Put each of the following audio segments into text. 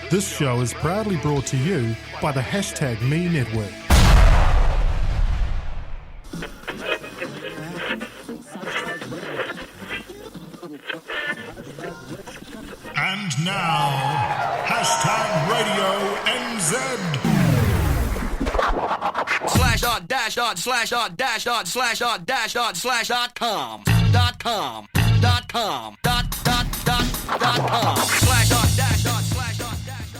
This show is proudly brought to you by the #Me Network. And now, #RadioNZ. /.com.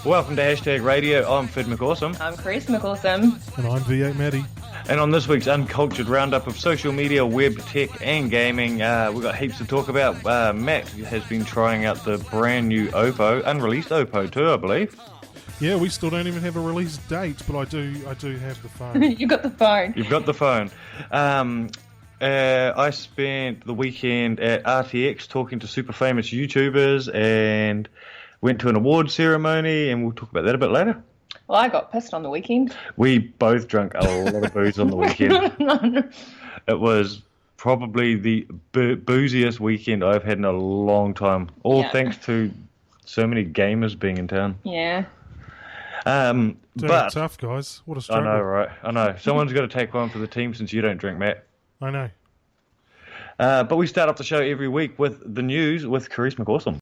Welcome to #Radio. I'm Fid McAwesome. I'm Chris McAwesome. And I'm V8 Maddie. And on this week's Uncultured Roundup of social media, web, tech and gaming, we've got heaps to talk about. Matt has been trying out the brand new Oppo, unreleased Oppo too, I believe. Yeah, we still don't even have a release date, but I do have the phone. You got the phone. You've got the phone. I spent the weekend at RTX talking to super famous YouTubers and went to an award ceremony, and we'll talk about that a bit later. Well, I got pissed on the weekend. We both drank a lot of booze on the weekend. It was probably the booziest weekend I've had in a long time. All thanks to so many gamers being in town. Yeah. But tough, guys. What a struggle. I know, right? I know. Someone's got to take one for the team since you don't drink, Matt. I know. But we start off the show every week with the news with Carice McAwesome.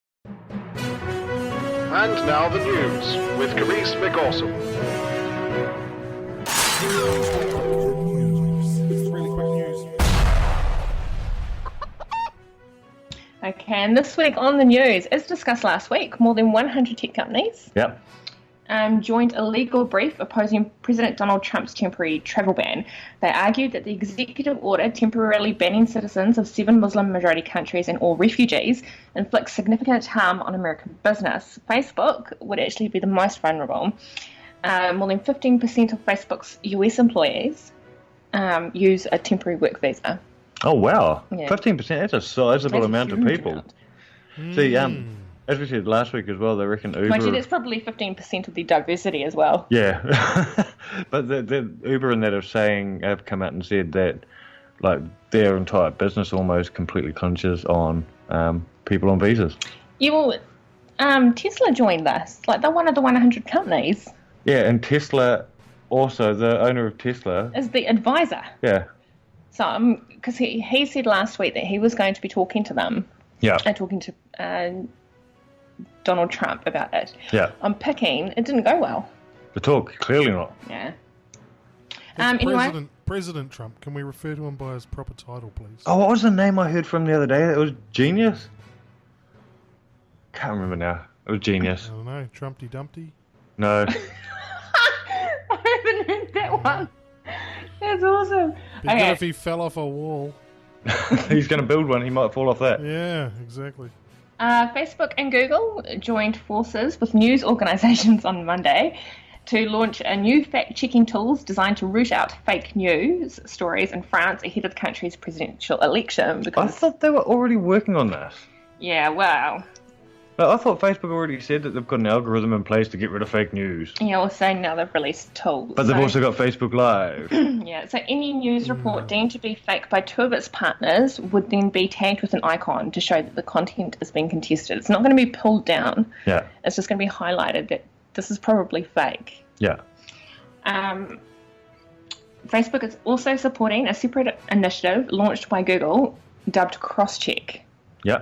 And now the news with Carice McAwesome. Really quick news. Okay, and this week on the news, as discussed last week, more than 100 tech companies Yep. joined a legal brief opposing President Donald Trump's temporary travel ban. They argued that the executive order temporarily banning citizens of 7 Muslim-majority countries and all refugees inflicts significant harm on American business. Facebook would actually be the most vulnerable. More than 15% of Facebook's US employees use a temporary work visa. Oh, wow. Yeah. 15%, that's a sizable That's a amount of huge people. amount. See, as we said last week as well, they reckon Uber... Mind you, that's probably 15% of the diversity as well. Yeah. But the Uber and that have come out and said that like their entire business almost completely clinches on people on visas. Yeah, well, Tesla joined this. Like, they're one of the 100 companies. Yeah, and Tesla, also, the owner of Tesla... Is the advisor. Yeah. So, because he said last week that he was going to be talking to them. Yeah. And talking to Donald Trump about it. Yeah. I'm picking, it didn't go well. The talk, clearly not. Yeah. It's President Trump. Can we refer to him by his proper title, please? Oh, what was the name I heard from the other day? It was Genius? Can't remember now. It was Genius. I don't know. Trumpty Dumpty? No. I haven't heard that one. That's awesome. Be good if he fell off a wall. He's going to build one. He might fall off that. Yeah, exactly. Facebook and Google joined forces with news organisations on Monday to launch a new fact-checking tools designed to root out fake news stories in France ahead of the country's presidential election. I Because, thought they were already working on this. yeah, well, No, I thought Facebook already said that they've got an algorithm in place to get rid of fake news. yeah, also now they've released tools. But they've So- also got Facebook Live. Yeah, so any news report deemed to be fake by 2 of its partners would then be tagged with an icon to show that the content is being contested. It's not going to be pulled down. Yeah. It's just going to be highlighted that this is probably fake. Yeah. Facebook is also supporting a separate initiative launched by Google dubbed Crosscheck, Yeah.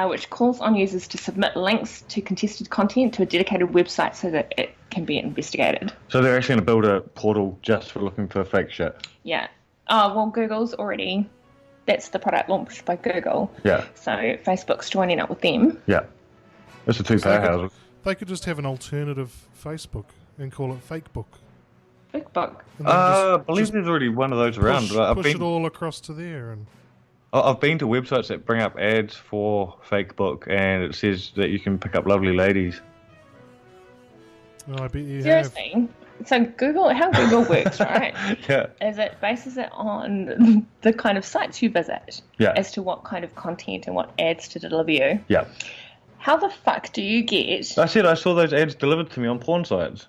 which calls on users to submit links to contested content to a dedicated website so that it can be investigated. So they're actually going to build a portal just for looking for fake shit. Yeah. Oh, well, Google's already... That's the product launched by Google. Yeah. So Facebook's joining up with them. Yeah. It's the two powerhouses. They could just have an alternative Facebook and call it Fakebook. Facebook. And then I believe there's already one of those around. push it all across to there. And I've been to websites that bring up ads for Fakebook, and it says that you can pick up lovely ladies. I bet you have. Seriously. So how Google works, right, Yeah. is it bases it on the kind of sites you visit Yeah. as to what kind of content and what ads to deliver you. Yeah. How the fuck do you get... I said I saw those ads delivered to me on porn sites.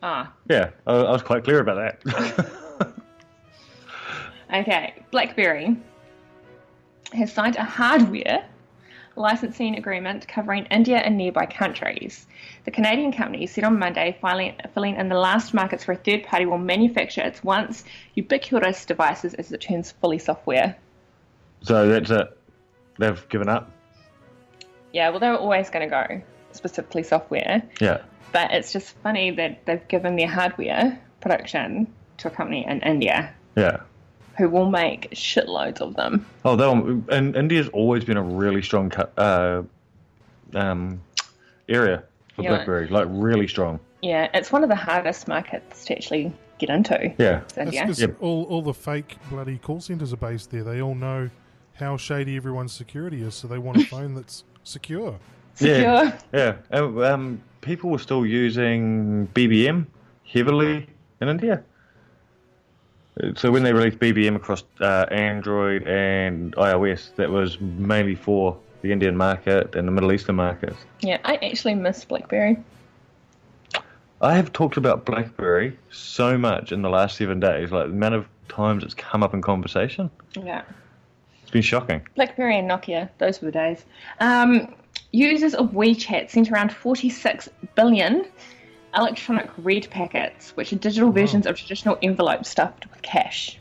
Ah, Yeah, I was quite clear about that. okay. BlackBerry has signed a hardware licensing agreement covering India and nearby countries. The Canadian company said on Monday filling in the last markets for a third party will manufacture its once ubiquitous devices as it turns fully software. So that's it. They've given up? Yeah, well, they were always going to go specifically software. Yeah. But it's just funny that they've given their hardware production to a company in India. Yeah. Who will make shitloads of them. Oh, and India's always been a really strong area for BlackBerry, like really strong. Yeah, it's one of the hardest markets to actually get into. Yeah. India. That's 'cause all the fake bloody call centres are based there. They all know how shady everyone's security is, so they want a phone that's secure. Secure. Yeah. People were still using BBM heavily in India. So when they released BBM across Android and iOS, that was mainly for the Indian market and the Middle Eastern markets. Yeah, I actually miss BlackBerry. I have talked about BlackBerry so much in the last 7 days, like the amount of times it's come up in conversation. Yeah. It's been shocking. BlackBerry and Nokia, those were the days. Users of WeChat sent around 46 billion electronic red packets, which are digital versions of traditional envelopes stuffed with cash,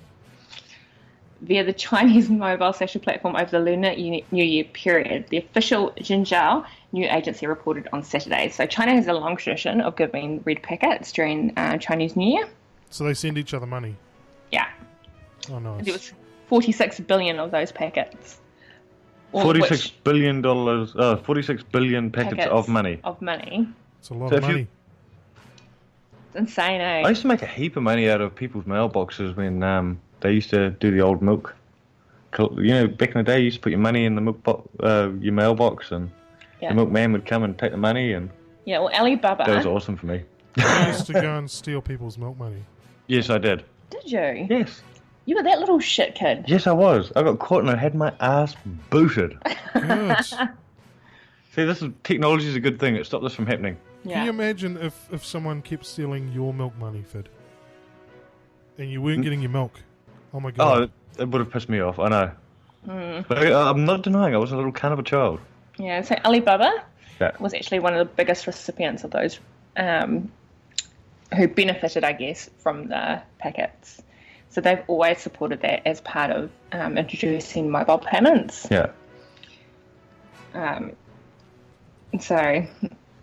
via the Chinese mobile social platform over the Lunar New Year period. The official Xinjiao news agency reported on Saturday. So China has a long tradition of giving red packets during Chinese New Year. So they send each other money. Yeah. Oh, nice. There was 46 billion of those packets. $46 billion. 46 billion packets of money. Of money. It's a lot of money. It's insane, eh? I used to make a heap of money out of people's mailboxes when they used to do the old milk. You know, back in the day, you used to put your money in the your mailbox, and the milkman would come and take the money. And yeah, well, Alibaba. That was awesome for me. I used to go and steal people's milk money. Yes, I did. Did you? Yes. You were that little shit kid. Yes, I was. I got caught and I had my ass booted. Good. See, technology is a good thing. It stopped this from happening. Yeah. Can you imagine if someone kept stealing your milk money, Fid? And you weren't getting your milk? Oh my god. Oh, it would have pissed me off, I know. But I'm not denying I was a little kind of a child. Yeah, so Alibaba Yeah. was actually one of the biggest recipients of those who benefited, I guess, from the packets. So they've always supported that as part of introducing mobile payments. Yeah. So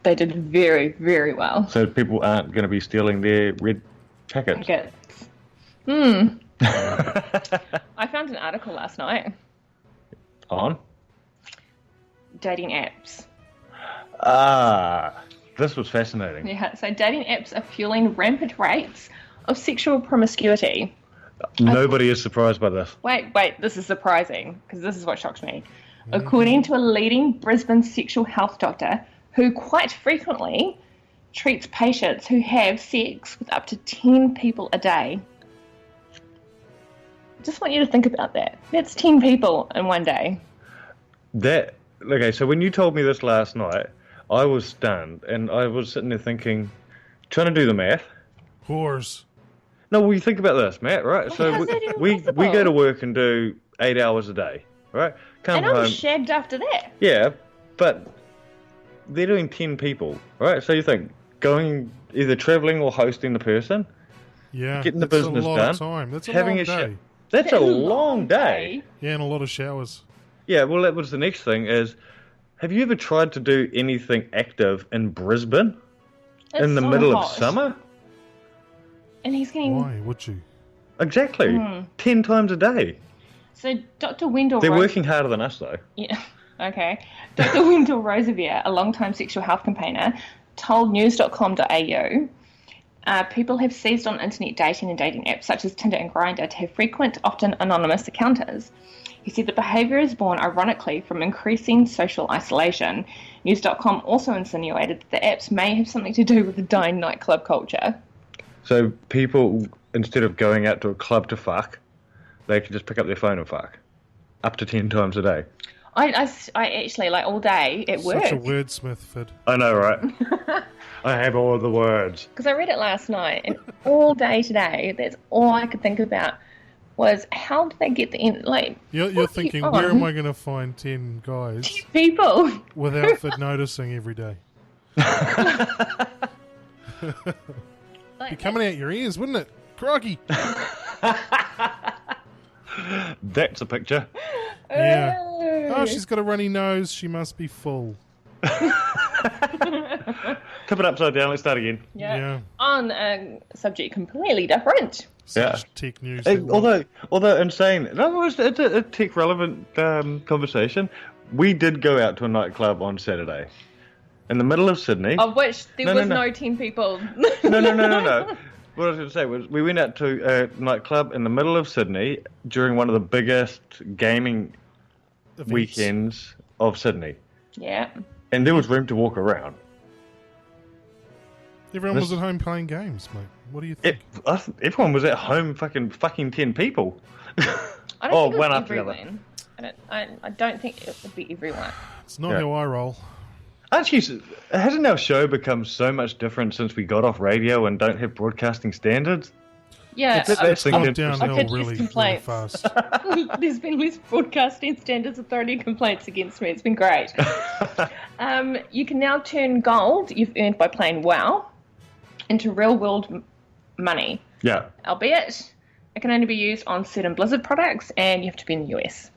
they did very, very well. So people aren't going to be stealing their red packets. I found an article last night. On? Dating apps. This was fascinating. Yeah, so dating apps are fueling rampant rates of sexual promiscuity. Nobody is surprised by this. Wait, this is surprising, because this is what shocks me. According to a leading Brisbane sexual health doctor, who quite frequently treats patients who have sex with up to 10 people a day. Just want you to think about that. That's 10 people in one day. Okay, so when you told me this last night, I was stunned, and I was sitting there trying to do the math. Whores. No, well, you think about this, Matt, right? Well, So how's that even we possible? go to work and do 8 hours a day, right? Come And home. I'm shagged after that. Yeah, but they're doing 10 people, right? So you think, going either travelling or hosting the person, Yeah. getting the that's business a lot done, of time. That's a having long a day. That's a long day. Yeah, and a lot of showers. Yeah, well, that was the next thing is, have you ever tried to do anything active in Brisbane in the so middle of hot. summer? And he's getting... Why would you? Exactly. 10 times a day. So Dr. Wendell They're Rose- working harder than us, though. Yeah, okay. Dr. Wendell Rosevier, a long-time sexual health campaigner, told news.com.au people have seized on internet dating and dating apps such as Tinder and Grindr to have frequent, often anonymous encounters. He said the behaviour is born, ironically, from increasing social isolation. News.com also insinuated that the apps may have something to do with the dying nightclub culture. So people, instead of going out to a club to fuck, they can just pick up their phone and fuck. Up to 10 times a day. I actually, like, all day at work. Such a wordsmith, Fid. I know, right? I have all the words. Because I read it last night, and all day today, that's all I could think about was how did they get the like? You're thinking, where am I going to find 10 guys 10 people with outfit noticing every day? Be coming out your ears, wouldn't it? Crikey! That's a picture. Yeah. Oh, she's got a runny nose. She must be full. Tip it upside down. Let's start again. Yeah. On a subject completely different. Such tech news. Although insane. No, it's a tech relevant conversation. We did go out to a nightclub on Saturday, in the middle of Sydney. Of which there was no 10 people. No. What I was going to say was we went out to a nightclub in the middle of Sydney during one of the biggest gaming weekends of Sydney. Yeah. And there was room to walk around. Everyone was at home playing games, mate. What do you think? Everyone was at home fucking 10 people. I don't think one it was after the other. everyone. I don't think it would be everyone. It's not how I roll. Actually, hasn't our show become so much different since we got off radio and don't have broadcasting standards? Yeah, It's gone I've downhill had really complaints. fast. There's been less broadcasting standards authority complaints against me. It's been great. You can now turn gold you've earned by playing WoW into real-world money. Yeah. Albeit, it can only be used on certain Blizzard products, and you have to be in the US.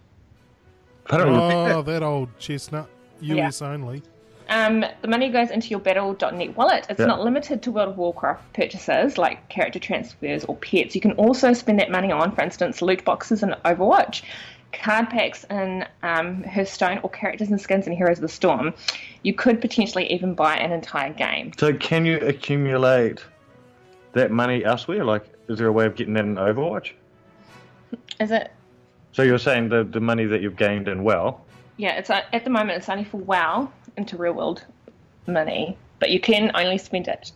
That old chestnut. US only. The money goes into your Battle.net wallet. It's not limited to World of Warcraft purchases like character transfers or pets. You can also spend that money on, for instance, loot boxes in Overwatch, card packs in Hearthstone, or characters and skins in Heroes of the Storm. You could potentially even buy an entire game. So can you accumulate that money elsewhere? Like, is there a way of getting that in Overwatch? Is it? So you're saying the money that you've gained in WoW? Yeah, it's at the moment it's only for WoW into real world money, but you can only spend it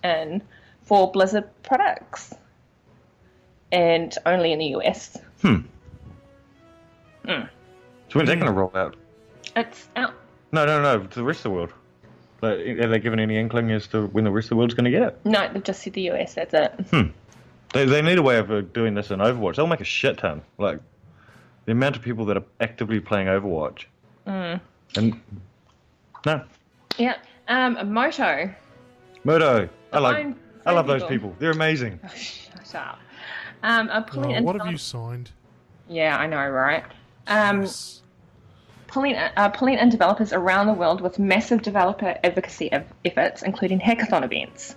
for Blizzard products, and only in the US. So when's that going to roll out? It's out. No, to the rest of the world. Like, have they given any inkling as to when the rest of the world's going to get it? No, they've just said the US. That's it. They need a way of doing this in Overwatch. They'll make a shit ton. Like, the amount of people that are actively playing Overwatch. And no. Yeah. Moto. I love those people. They're amazing. Shut up. What have you signed? Yeah, I know, right? Pulling in developers around the world with massive developer advocacy efforts, including hackathon events.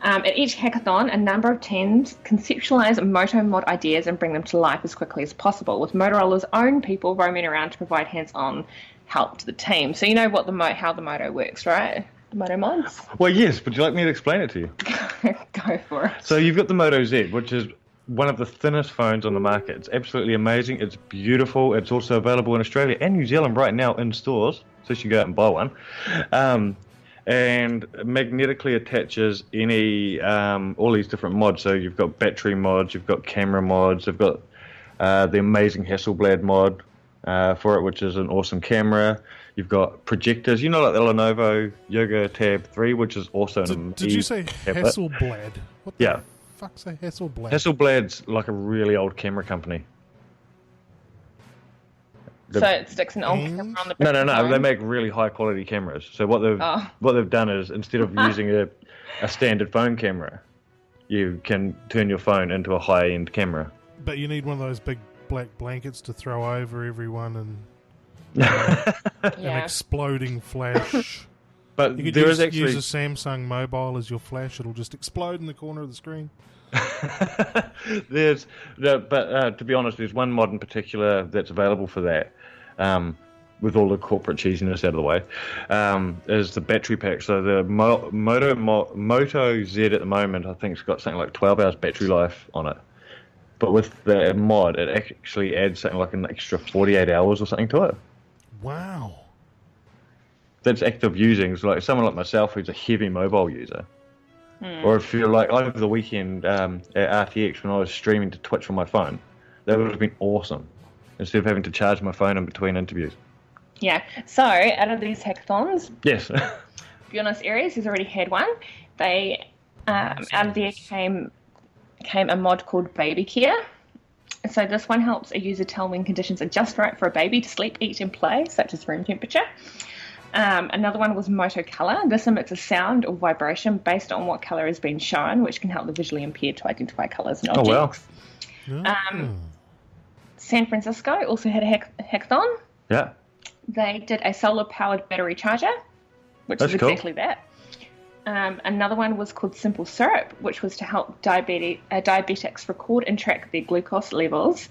At each hackathon, a number of teams conceptualize Moto mod ideas and bring them to life as quickly as possible, with Motorola's own people roaming around to provide hands-on help to the team. So you know how the Moto works, right? The Moto mods? Well, yes. Would you like me to explain it to you? Go for it. So you've got the Moto Z, which is one of the thinnest phones on the market. It's absolutely amazing. It's beautiful. It's also available in Australia and New Zealand right now in stores, so you should go out and buy one. And magnetically attaches any all these different mods. So you've got battery mods, you've got camera mods, you've got the amazing Hasselblad mod for it, which is an awesome camera. You've got projectors, like the Lenovo Yoga Tab 3, which is also an Did you say Hasselblad? What the fuck's a Hasselblad? Hasselblad's like a really old camera company. So it sticks an old camera on the back. No. They make really high quality cameras. So what they've done is, instead of using a standard phone camera, you can turn your phone into a high end camera. But you need one of those big black blankets to throw over everyone and an exploding flash. But you could use a Samsung mobile as your flash; it'll just explode in the corner of the screen. To be honest, there's one mod in particular that's available for that, with all the corporate cheesiness out of the way, is the battery pack. So the Moto Z at the moment, I think it's got something like 12 hours battery life on it. But with the mod, it actually adds something like an extra 48 hours or something to it. Wow. That's active using. So like someone like myself who's a heavy mobile user. Or if you're like over the weekend at RTX when I was streaming to Twitch from my phone, that would have been awesome. Instead of having to charge my phone in between interviews. Yeah. So out of these hackathons, yes, Buenos Aires has already had one. They out of there came a mod called Baby Care, So this one helps a user tell when conditions are just right for a baby to sleep, eat, and play, such as room temperature. Another one was Moto Color. This emits a sound or vibration based on what color has been shown, which can help the visually impaired to identify colors and objects. San Francisco also had a hackathon. Yeah. They did a solar-powered battery charger, which is exactly that. Another one was called Simple Syrup, which was to help diabetics record and track their glucose levels.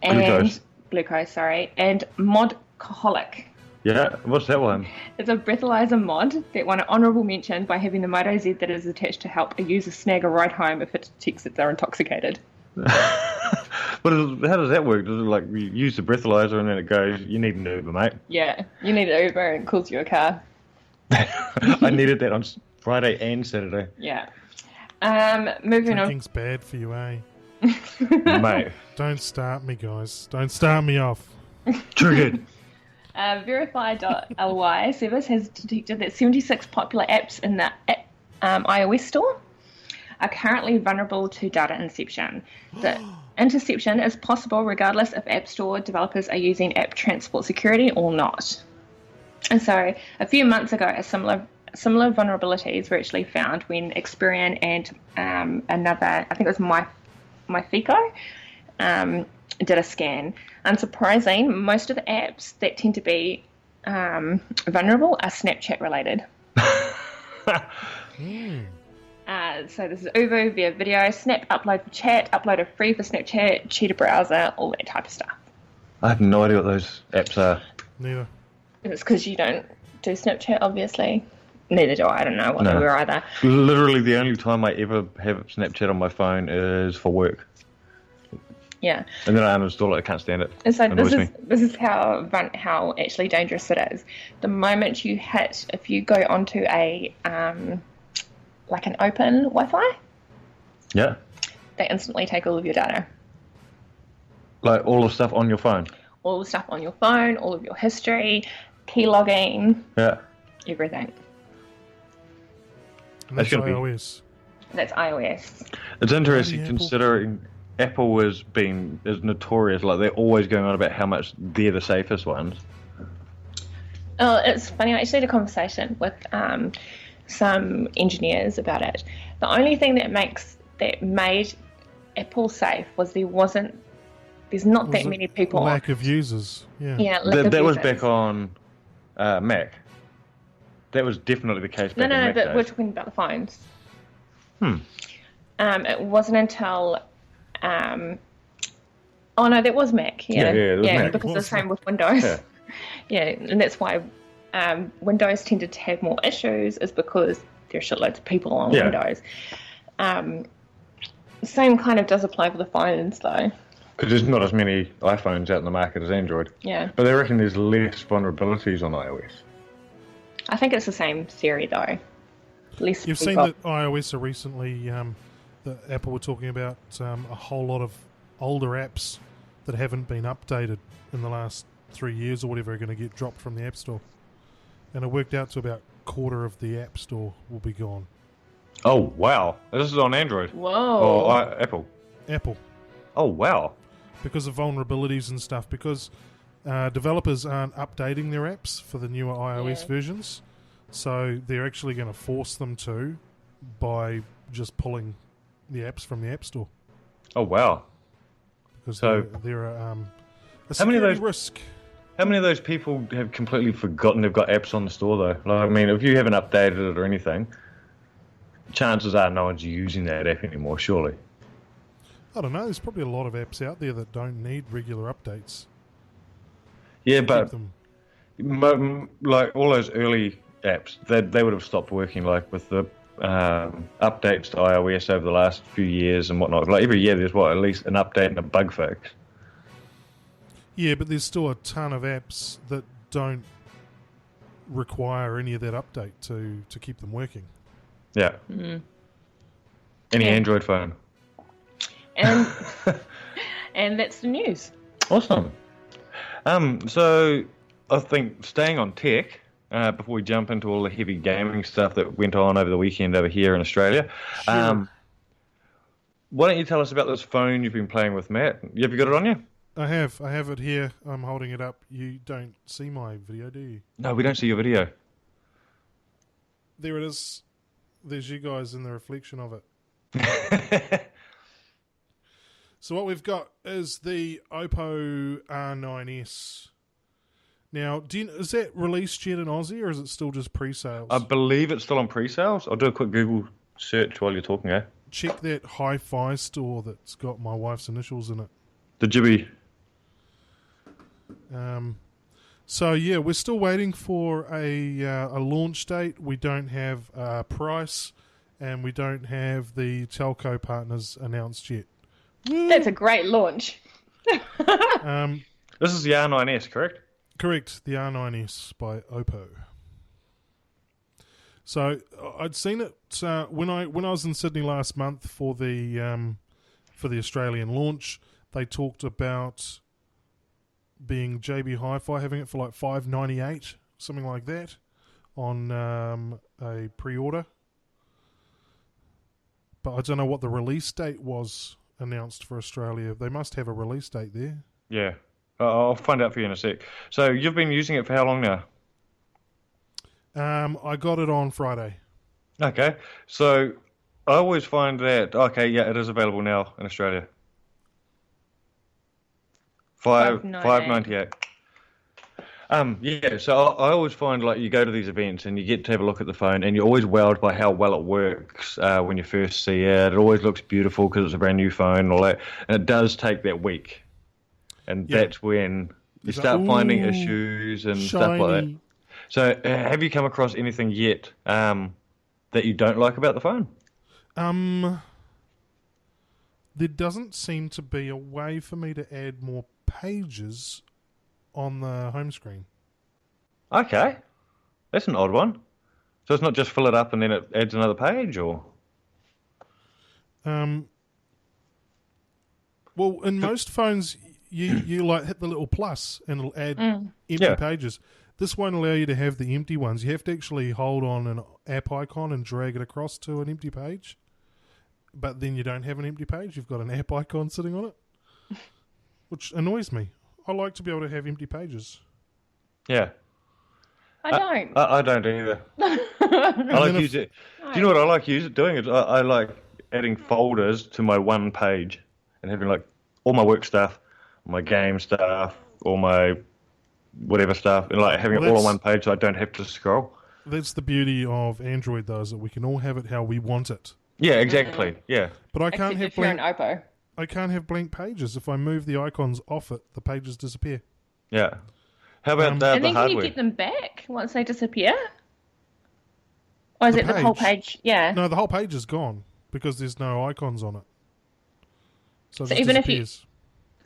And glucose, and Modcoholic. Yeah, what's that one? It's a breathalyzer mod that won an honourable mention by having the Moto Z that is attached to help a user snag a ride home if it detects that they're intoxicated. How does that work? Does it like you use the breathalyzer and then it goes, you need an Uber, mate? Yeah, you need an Uber and it calls you a car. I needed that on Friday and Saturday. Yeah. Moving on. Drinking's bad for you, eh? Mate. Don't start me, guys. Don't start me off. Triggered. Verify.ly service has detected that 76 popular apps in the iOS store are currently vulnerable to data inception. The interception is possible regardless if App Store developers are using app transport security or not. And so a few months ago, similar vulnerabilities were actually found when Experian and another, I think it was MyFico, did a scan. Unsurprising, most of the apps that tend to be vulnerable are Snapchat related. So this is Uvu via video, Snap upload for chat, uploader free for Snapchat, Cheetah browser, all that type of stuff. I have no idea what those apps are. Neither. It's because you don't do Snapchat, obviously. Neither do I. I don't know what they were either. Literally the only time I ever have Snapchat on my phone is for work. Yeah. And then I uninstall it. I can't stand it. And so this is how actually dangerous it is. The moment you hit, if you go onto a like an open Wi-Fi, yeah, they instantly take all of your data. Like all the stuff on your phone. All the stuff on your phone, all of your history, key logging, everything. And that's iOS. That's iOS. It's interesting considering Apple is notorious. Like they're always going on about how much they're the safest ones. Oh, it's funny. I actually had a conversation with some engineers about it. The only thing that made Apple safe was there's not that many people. Lack of users. Yeah. That was back on Mac. That was definitely the case back on Mac. No, but we're talking about the phones. It wasn't until oh no, that was Mac. Yeah, Mac. Because the same with Windows. Yeah, and that's why Windows tended to have more issues, is because there are shitloads of people on Windows. Same kind of does apply for the phones, though. Because there's not as many iPhones out in the market as Android. Yeah. But they reckon there's less vulnerabilities on iOS. I think it's the same theory, though. You've seen that iOS are recently, that Apple were talking about a whole lot of older apps that haven't been updated in the last 3 years or whatever are going to get dropped from the App Store. And it worked out to about a quarter of the App Store will be gone. Oh, wow. This is on Android. Whoa. Or Apple. Apple. Oh, wow. Because of vulnerabilities and stuff. Because developers aren't updating their apps for the newer iOS versions. So they're actually going to force them to by just pulling the apps from the App Store. Oh, wow. Because so they're a security risk. How many of those people have completely forgotten they've got apps on the store, though? Like, I mean, if you haven't updated it or anything, chances are no one's using that app anymore, surely. I don't know. There's probably a lot of apps out there that don't need regular updates. Yeah, but like all those early apps, they would have stopped working, like with the updates to iOS over the last few years and whatnot. Like every year there's at least an update and a bug fix. Yeah, but there's still a ton of apps that don't require any of that update to keep them working. Yeah. Any Android phone. And and that's the news. Awesome. So I think staying on tech, before we jump into all the heavy gaming stuff that went on over the weekend over here in Australia, Sure. why don't you tell us about this phone you've been playing with, Matt? Have you got it on you? I have it here. I'm holding it up. You don't see my video, do you? No, we don't see your video. There it is. There's you guys in the reflection of it. So what we've got is the Oppo R9s. Now, is that released yet in Aussie, or is it still just pre-sales? I believe it's still on pre-sales. I'll do a quick Google search while you're talking, eh? Check that hi-fi store that's got my wife's initials in it. The Jibby. So yeah, we're still waiting for a launch date. We don't have a price, and we don't have the telco partners announced yet. That's a great launch. This is the R9s, correct? Correct, the R9s by Oppo. So I'd seen it when I was in Sydney last month for the Australian launch. They talked about being JB Hi-Fi, having it for like $5.98, something like that, on a pre-order. But I don't know what the release date was announced for Australia. They must have a release date there. Yeah. I'll find out for you in a sec. So you've been using it for how long now? I got it on Friday. Okay. So I always find that, okay, yeah, it is available now in Australia. $5.98. Yeah, so I always find like you go to these events and you get to have a look at the phone and you're always wowed by how well it works when you first see it. It always looks beautiful because it's a brand new phone and all that. And it does take that week. And that's when you start finding issues and stuff like that. So have you come across anything yet that you don't like about the phone? There doesn't seem to be a way for me to add more pages on the home screen. Okay. That's an odd one. So it's not just fill it up and then it adds another page, or? Well, in most phones, you like hit the little plus and it'll add empty pages. This won't allow you to have the empty ones. You have to actually hold on an app icon and drag it across to an empty page. But then you don't have an empty page. You've got an app icon sitting on it, which annoys me. I like to be able to have empty pages. Yeah. I don't. I don't either. I like using. Do you know what I like doing? Is I like adding folders to my one page and having like all my work stuff, my game stuff, all my whatever stuff, and like having it all on one page so I don't have to scroll. That's the beauty of Android, though, is that we can all have it how we want it. Yeah, exactly. Yeah. But I can't have blank. Oppo. I can't have blank pages. If I move the icons off it, the pages disappear. Yeah. How about the and then hardware? Can you get them back once they disappear? Or is it the whole page? Yeah. No, the whole page is gone because there's no icons on it. So it even disappears.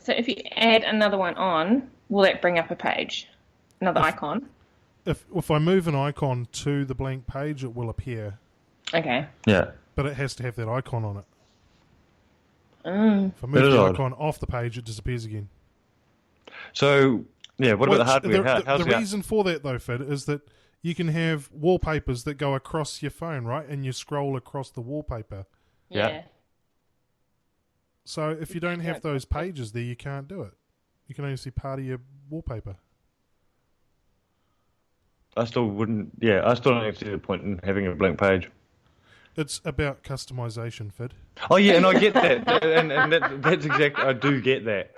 if you add another one on, will that bring up a page? Another icon? If I move an icon to the blank page, it will appear. Okay. Yeah. But it has to have that icon on it. Mm. If I move the icon off the page, it disappears again. So, yeah, what about the hardware? The reason for that, though, Fed, is that you can have wallpapers that go across your phone, right? And you scroll across the wallpaper. Yeah. So if you don't have those pages there, you can't do it. You can only see part of your wallpaper. I still don't see the point in having a blank page. It's about customization, Fid. Oh, yeah, and I get that. and that's exactly, I do get that.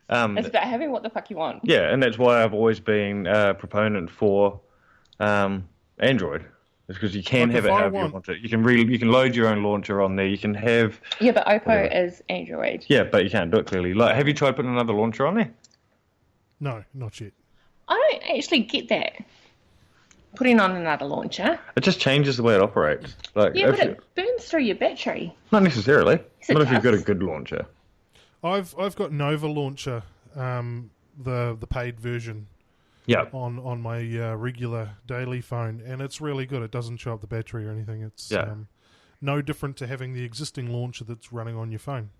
It's about having what the fuck you want. Yeah, and that's why I've always been a proponent for Android. It's because you can have it however you want it. You can load your own launcher on there. You can have... Yeah, but Oppo is Android. Yeah, but you can't do it clearly. Like, have you tried putting another launcher on there? No, not yet. I don't actually get that. Putting on another launcher. It just changes the way it operates. Like, yeah, but it burns through your battery. Not necessarily. Yes, not if you've got a good launcher. I've got Nova Launcher, the paid version. Yeah. On my regular daily phone, and it's really good. It doesn't show up the battery or anything. It's no different to having the existing launcher that's running on your phone.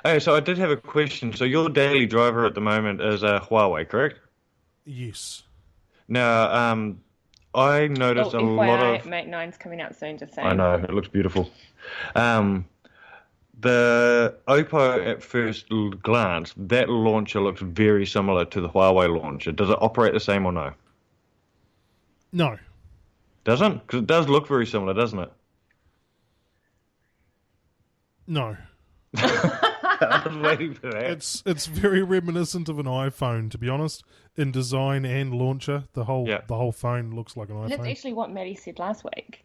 Hey, so I did have a question. So your daily driver at the moment is a Huawei, correct? Yes. Now, I noticed a lot of... Mate 9's coming out soon, just saying. I know, it looks beautiful. The Oppo, at first glance, that launcher looks very similar to the Huawei launcher. Does it operate the same or no? No. Doesn't? Because it does look very similar, doesn't it? No. I was waiting for that. It's very reminiscent of an iPhone, to be honest, in design and launcher. The whole phone looks like an iPhone. That's actually what Maddie said last week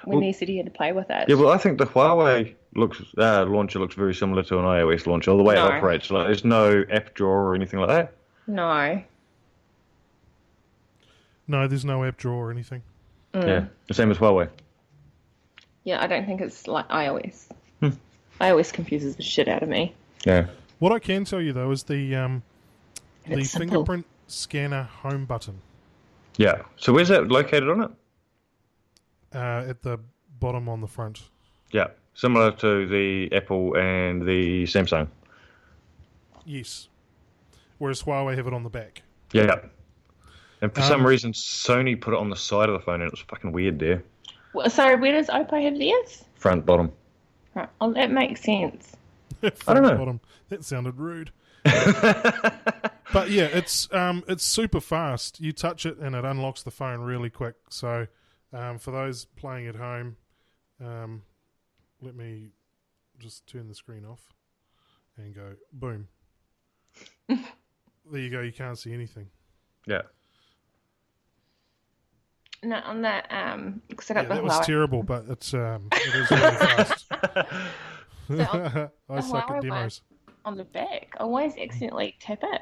when he said he had to play with it. Yeah, well, I think the Huawei launcher looks very similar to an iOS launcher. Or the way it operates, like there's no app drawer or anything like that. No. No, there's no app drawer or anything. Yeah, the same as Huawei. Yeah, I don't think it's like iOS. iOS confuses the shit out of me. Yeah. What I can tell you though is the It's simple. fingerprint scanner home button Yeah. So where's that located on it? at the bottom on the front. Yeah. Similar to the Apple and the Samsung. Yes. Whereas Huawei have it on the back. Yeah. And for some reason, Sony put it on the side of the phone, and it was fucking weird there. Well, sorry, where does Oppo have theirs? Front, bottom. Right. Oh, that makes sense. Front, I don't know. Bottom. That sounded rude. But yeah, it's super fast. You touch it and it unlocks the phone really quick. So for those playing at home, let me just turn the screen off and go boom. There you go. You can't see anything. Yeah. No, on that, because I got the That was Huawei. terrible, but it is really fast. The I suck Huawei at demos. on the back. I always accidentally tap it.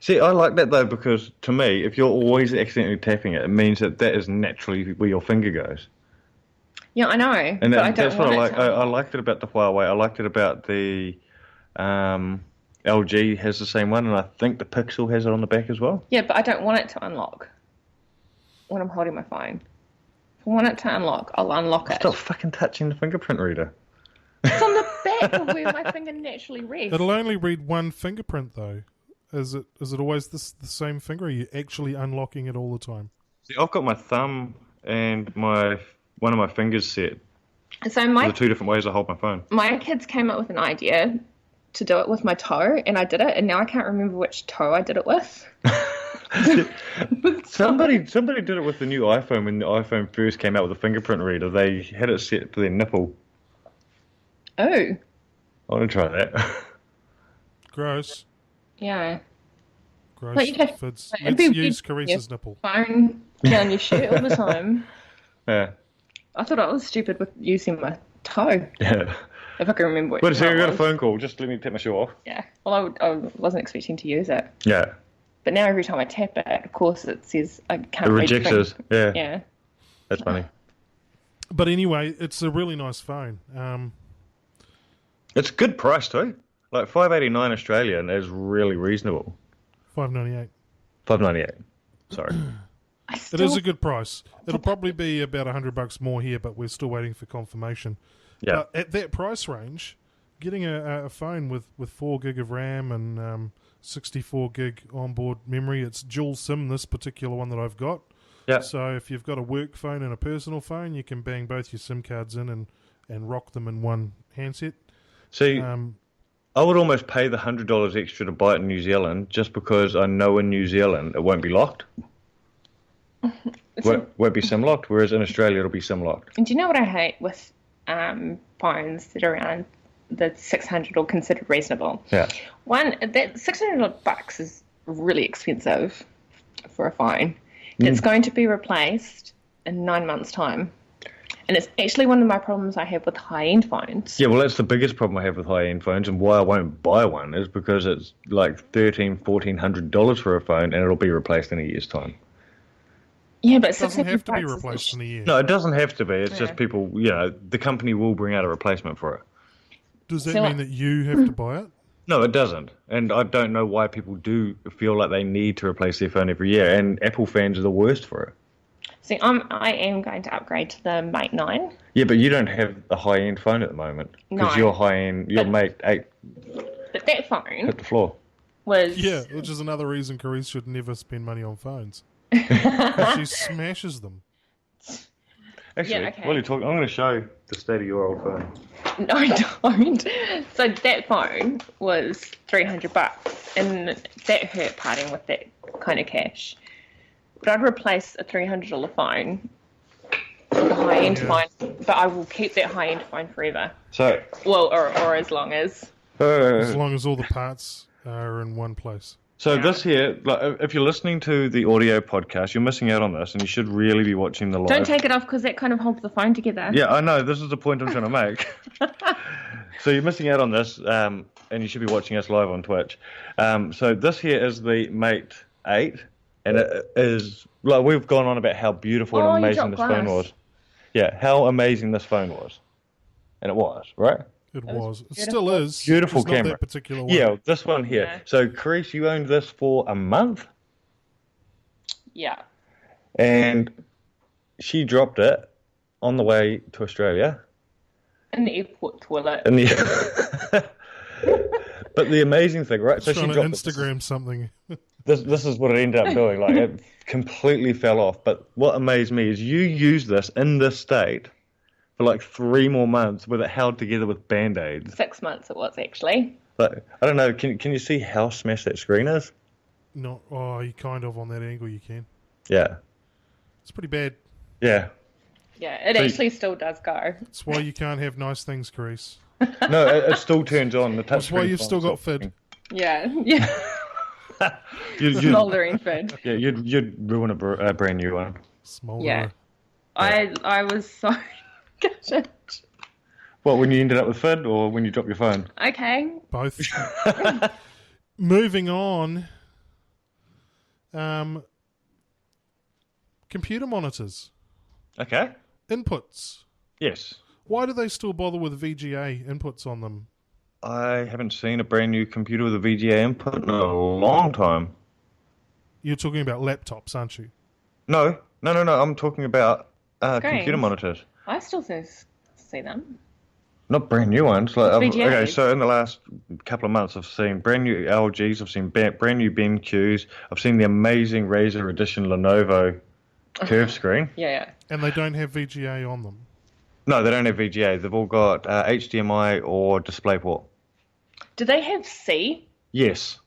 See, I like that though, because to me, if you're always accidentally tapping it, it means that is naturally where your finger goes. Yeah, I know. And but I don't that's what I want like. it to. I liked it about the Huawei. I liked it about the LG has the same one, and I think the Pixel has it on the back as well. Yeah, but I don't want it to unlock when I'm holding my phone. If I want it to unlock, I'll unlock it. Stop fucking touching the fingerprint reader. It's on the back of where my finger naturally rests. It'll only read one fingerprint though. Is it always the same finger? Or are you actually unlocking it all the time? See, I've got my thumb and one of my fingers set. So The two different ways I hold my phone. my kids came up with an idea to do it with my toe, and I did it, and now I can't remember which toe I did it with. Somebody did it with the new iPhone when the iPhone first came out with a fingerprint reader. They had it set to their nipple. Oh, I want to try that. Gross. yeah. Gross. But you have- Fids. but Let's it'd be- use Carissa's nipple. Phone down your shirt all the time. Yeah. I thought I was stupid with using my toe. Yeah. If I can remember which Wait a second, I one got it a was. phone call. Just let me take my shoe off. Yeah. Well, I wasn't expecting to use it. Yeah. But now every time I tap it, of course, it says I can't It read the rejects thing. us. Yeah. Yeah. That's funny. But anyway, it's a really nice phone. It's a good price too. Like $5.89 Australian is really reasonable. $5.98. $5.98. Sorry. It is a good price. It'll probably be about $100 more here, but we're still waiting for confirmation. Yeah. But at that price range, getting a phone with 4 gig of RAM and 64 gig onboard memory, it's dual SIM, this particular one that I've got. Yeah. So if you've got a work phone and a personal phone, you can bang both your SIM cards in and rock them in one handset. See, I would almost pay the $100 extra to buy it in New Zealand just because I know in New Zealand it won't be locked. Won't be SIM locked, whereas in Australia it'll be SIM locked. And do you know what I hate with phones that are around the 600 or considered reasonable? Yeah. One, that $600 is really expensive for a phone. It's going to be replaced in 9 months' time. And it's actually one of my problems I have with high-end phones. Yeah, well, that's the biggest problem I have with high-end phones, and why I won't buy one is because it's like $1,400 for a phone, and it'll be replaced in a year's time. Yeah, but It doesn't have to be $600 replaced in a year. No, it doesn't have to be. It's just Yeah. people, the company will bring out a replacement for it. Does that So- mean that you have to buy it? No, it doesn't. And I don't know why people do feel like they need to replace their phone every year, and Apple fans are the worst for it. See, I am going to upgrade to the Mate 9. Yeah, but you don't have a high-end phone at the moment. Because No. your high-end, your But- Mate 8 But that phone hit the floor. was... Yeah, which is another reason Carice should never spend money on phones. 'Cause she smashes them. Actually, Yeah, okay. while you're talking, I'm going to show the state of your old phone. No, I don't. So that phone was $300, and that hurt parting with that kind of cash. But I'd replace a $300 phone with a high-end phone, but I will keep that high-end phone forever. So, or as long as. As long as all the parts are in one place. So this here, like, if you're listening to the audio podcast, you're missing out on this, and you should really be watching the live. Don't take it off because that kind of holds the phone together. Yeah, I know. This is the point I'm trying to make. So you're missing out on this, and you should be watching us live on Twitch. So this here is the Mate 8, and it is like we've gone on about how beautiful and amazing this phone was. Yeah, how amazing this phone was, and it was, right? It was. It still is. Beautiful camera. camera. Not that particular one. Yeah, this one here. Yeah. So, Carice, you owned this for a month? Yeah. And she dropped it on the way to Australia. In the airport toilet. But the amazing thing, right? So she dropped Instagram something. This is what it ended up doing. Like, it completely fell off. But what amazed me is you used this in this state for like 3 more months with it held together with Band-Aids. 6 months it was, actually. But I don't know, can you see how smashed that screen is? No, you kind of on that angle you can. Yeah. It's pretty bad. Yeah. Yeah, it actually still does go. That's why you can't have nice things, Carice. No, it still turns on. The touch That's why you've still got FID. Yeah. You'd, Smouldering FID. Yeah, you'd ruin a brand new one. Smolder. Yeah. I was so gutted. What, when you ended up with FID or when you dropped your phone? Okay. Both. Moving on. Computer monitors. Okay. Inputs. Yes. Why do they still bother with VGA inputs on them? I haven't seen a brand new computer with a VGA input in a long time. You're talking about laptops, aren't you? No. I'm talking about computer monitors. I still see them. Not brand new ones. Like, VGA. Okay, so in the last couple of months, I've seen brand new LGs. I've seen brand new BenQs. I've seen the amazing Razer Edition Lenovo curved screen. Yeah. And they don't have VGA on them. No, they don't have VGA. They've all got HDMI or DisplayPort. Do they have C? Yes.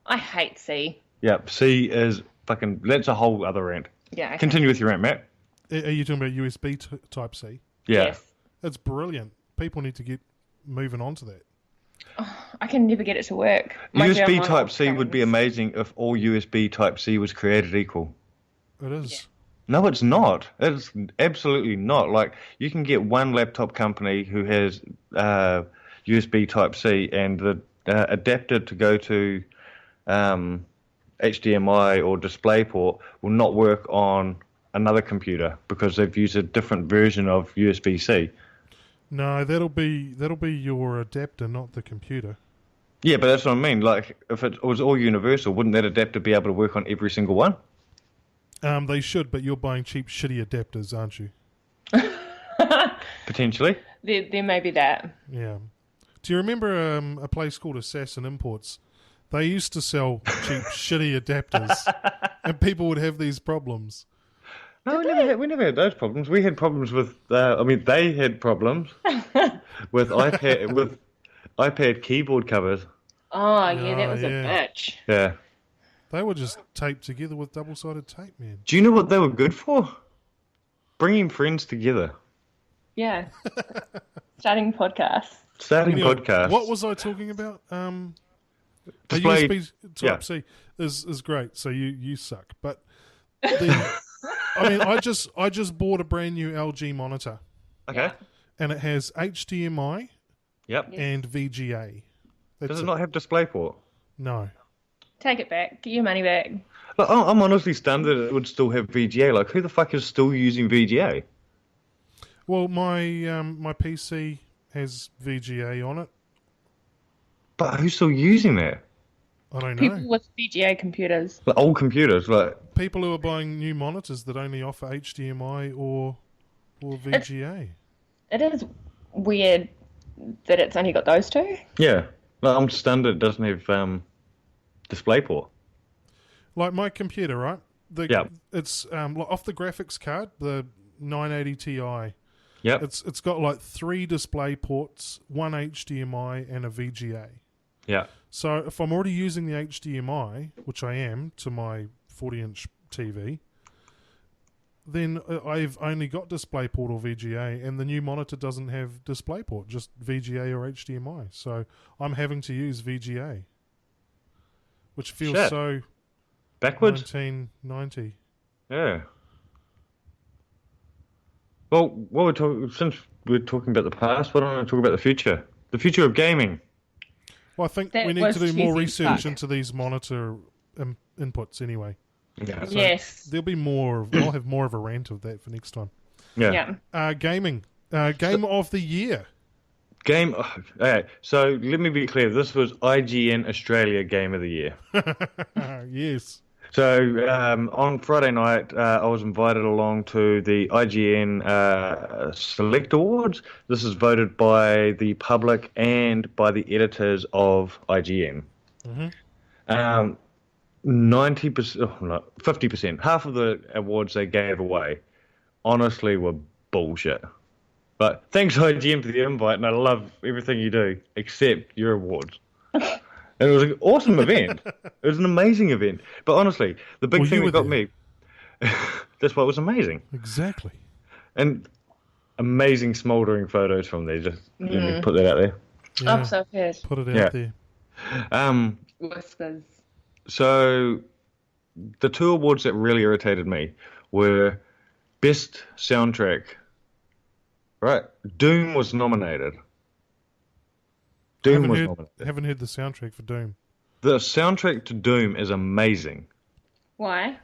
I hate C. Yeah, C is fucking... That's a whole other rant. Yeah. Okay. Continue with your rant, Matt. Are you talking about USB type C? Yeah. Yes. That's brilliant. People need to get moving on to that. Oh, I can never get it to work. USB type C would be amazing if all USB type C was created equal. It is. Yeah. No, it's not. It's absolutely not. Like, you can get one laptop company who has USB type C and the adapter to go to HDMI or DisplayPort will not work on another computer because they've used a different version of USB-C. No, that'll be your adapter, not the computer. Yeah, but that's what I mean. Like, if it was all universal, wouldn't that adapter be able to work on every single one? They should, but you're buying cheap, shitty adapters, aren't you? Potentially. There may be that. Yeah. Do you remember a place called Assassin Imports? They used to sell cheap, shitty adapters, and people would have these problems. No, we never had those problems. We had problems with. They had problems with iPad keyboard covers. Oh yeah, that was a bitch. Yeah. They were just taped together with double-sided tape, man. Do you know what they were good for? Bringing friends together. Yeah. Starting podcasts. Podcasts. What was I talking about? Display, the USB Type C is great, so you suck. But I just bought a brand new LG monitor. Okay. And it has HDMI Yep. and VGA. Does it not have DisplayPort? No. Take it back. Get your money back. Like, I'm honestly stunned that it would still have VGA. Like, who the fuck is still using VGA? Well, my PC has VGA on it. But who's still using that? I don't know. People with VGA computers. Like, old computers, like... People who are buying new monitors that only offer HDMI or VGA. It is weird that it's only got those two. Yeah. Like, I'm stunned it doesn't have DisplayPort. Like my computer, right? It's off the graphics card, the 980 Ti. Yep. It's got like 3 display ports, 1 HDMI, and a VGA. Yeah. So if I'm already using the HDMI, which I am, to my 40-inch TV, then I've only got DisplayPort or VGA, and the new monitor doesn't have DisplayPort, just VGA or HDMI. So I'm having to use VGA, which feels so backwards. 1990. Yeah. Well, since we're talking about the past, why don't I talk about the future? The future of gaming. Well, I think we need to do more research into these monitor inputs anyway. Yeah. So yes. There'll be more. I'll have more of a rant of that for next time. Yeah. Gaming. Game of the year. Okay, so let me be clear. This was IGN Australia Game of the Year. Yes. So on Friday night, I was invited along to the IGN Select Awards. This is voted by the public and by the editors of IGN. 50%, half of the awards they gave away, honestly, were bullshit. But thanks IGN for the invite, and I love everything you do, except your awards. And it was an awesome event. It was an amazing event. But honestly, the big thing that got me, that's why it was amazing. Exactly. And amazing smouldering photos from there. Just let me put that out there. Yeah. I'm so good. Put it out there. Whiskers. So the 2 awards that really irritated me were Best Soundtrack. Right. Doom was nominated. Haven't heard the soundtrack for Doom. The soundtrack to Doom is amazing. Why?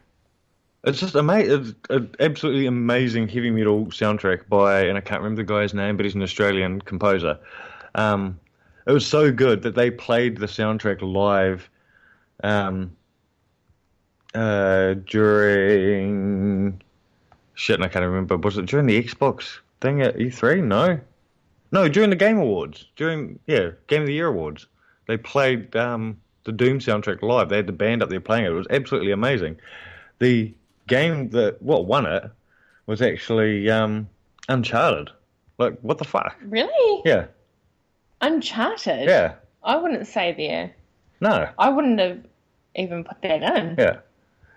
It's just amazing. It's an absolutely amazing heavy metal soundtrack by, and I can't remember the guy's name, but he's an Australian composer. It was so good that they played the soundtrack live during... Shit, and I can't remember. Was it during the Xbox thing at E3? No, during the Game Awards. Game of the Year Awards. They played the Doom soundtrack live. They had the band up there playing it. It was absolutely amazing. The game that won it was actually Uncharted. Like, what the fuck? Really? Yeah. Uncharted? Yeah. I wouldn't say there. No. I wouldn't have even put that in. Yeah.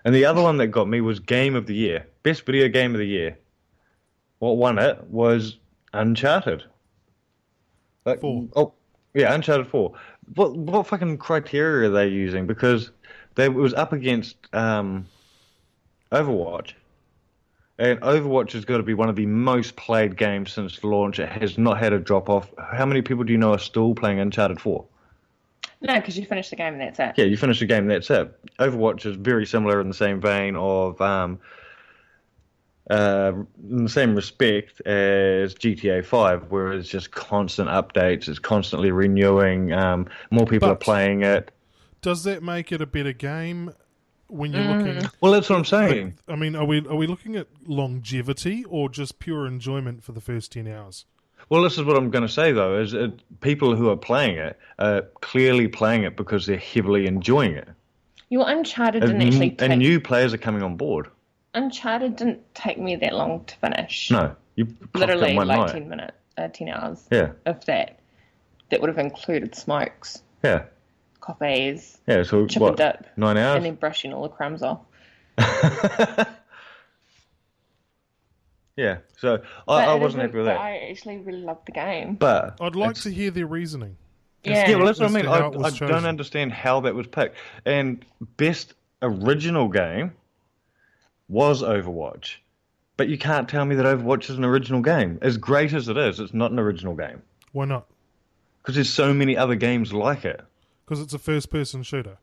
And the other one that got me was Game of the Year. Best Video Game of the Year. What won it was Uncharted. 4. Oh, yeah, Uncharted 4. What fucking criteria are they using? Because it was up against Overwatch. And Overwatch has got to be one of the most played games since launch. It has not had a drop-off. How many people do you know are still playing Uncharted 4? No, because you finish the game and that's it. Yeah, you finish the game and that's it. Overwatch is very similar in the same vein of... in the same respect as GTA 5, where it's just constant updates, it's constantly renewing, more people are playing it. Does that make it a better game when you're looking... Well, that's what I'm saying. I mean, are we looking at longevity or just pure enjoyment for the first 10 hours? Well, this is what I'm going to say, though, is people who are playing it are clearly playing it because they're heavily enjoying it. Your Uncharted didn't actually take... And new players are coming on board. Uncharted didn't take me that long to finish. No. You literally one like night. 10 hours. Yeah. Of that. That would have included smokes. Yeah. Coffees. Yeah, so chip what, and dip, 9 hours? and then brushing all the crumbs off. Yeah, so I wasn't happy with that. I actually really loved the game. But I'd like to hear their reasoning. Yeah, well, that's what I mean. I chosen. don't understand how that was picked. And best original game was Overwatch. But you can't tell me that Overwatch is an original game. As great as it is, it's not an original game. Why not? Because there's so many other games like it. Because it's a first-person shooter.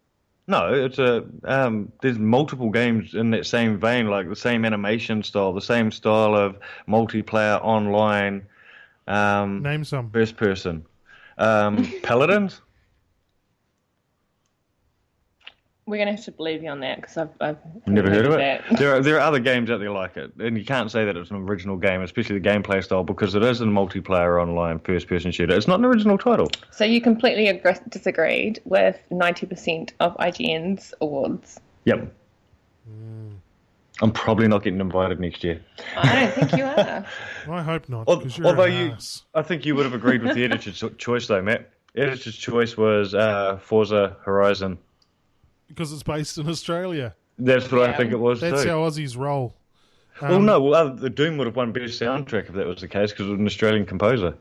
No, it's there's multiple games in that same vein, like the same animation style, the same style of multiplayer online. Name some. First person. Paladins? We're going to have to believe you on that, because I've never heard of it. That. There are other games out there like it, and you can't say that it's an original game, especially the gameplay style, because it is a multiplayer online first-person shooter. It's not an original title. So you completely disagreed with 90% of IGN's awards. Yep. I'm probably not getting invited next year. I don't think you are. I hope not, because you're Although an ass. I think you would have agreed with the editor's choice, though, Matt. Editor's choice was Forza Horizon. Because it's based in Australia. That's what I think it was, That's too. how Aussies roll. The Doom would have won Best Soundtrack if that was the case, because it was an Australian composer.